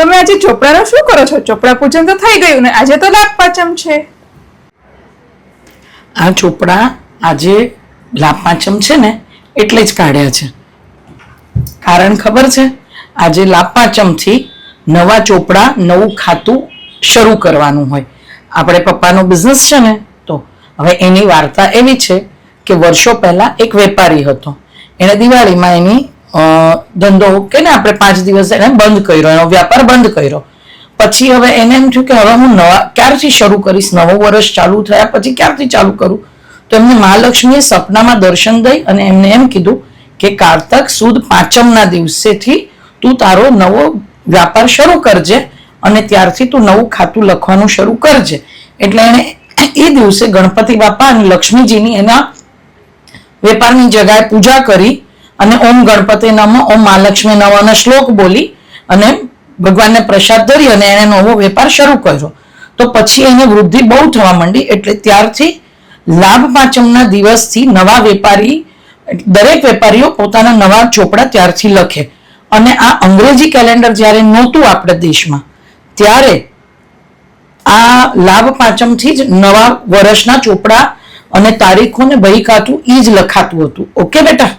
તમે આજે ચોપડાનું શું કરો છો? ચોપડા પૂજન તો થઈ ગયું ને આજે તો લાભ પાંચમ છે. આ ચોપડા આજે લાભ પાંચમ છે ને એટલે જ કાઢ્યા છે. કારણ ખબર છે? આજે લાભ પાંચમથી નવા ચોપડા, નવું ખાતું શરૂ કરવાનું હોય. આપણે પપ્પાનો બિઝનેસ છે ને, તો હવે એની વાર્તા એવી છે કે વર્ષો પહેલા એક વેપારી હતો. એને દિવાળીમાં એની ધંધો કે ને આપણે 5 દિવસ એને બંધ કર્યો, એનો વ્યાપાર બંધ કર્યો. પછી હવે એને એમ થયું કે હવે હું ક્યારથી શરૂ કરીશ? નવું વર્ષ ચાલુ થયા પછી ક્યારથી ચાલુ કરું? તો એમને મહાલક્ષ્મીએ સપનામાં દર્શન દઈ અને એમને એમ કીધું કે કારતક સુદ પાંચમના દિવસેથી તું તારો નવો વ્યાપાર શરૂ કરજે અને ત્યારથી તું નવું ખાતું લખવાનું શરૂ કરજે. એટલે એણે એ દિવસે ગણપતિ બાપા અને લક્ષ્મીજીની એના વેપારની જગ્યાએ પૂજા કરી અને ઓમ ગણપતિ નમઃ, ઓમ મહાલક્ષ્મી નમઃના શ્લોક બોલી અને ભગવાનને પ્રસાદ ધરી અને એને નવો વેપાર શરૂ કર્યો. તો પછી એને વૃદ્ધિ બહુ થવા માંડી. એટલે ત્યારથી લાભ પાંચમના દિવસથી નવા વેપારી, દરેક વેપારીઓ પોતાના નવા ચોપડા ત્યારથી લખે. અને આ અંગ્રેજી કેલેન્ડર જ્યારે નહોતું આપણા દેશમાં, ત્યારે આ લાભ પાંચમથી જ નવા વર્ષના ચોપડા અને તારીખો ને બહી ખાતું એ જ લખાતું હતું. ઓકે બેટા?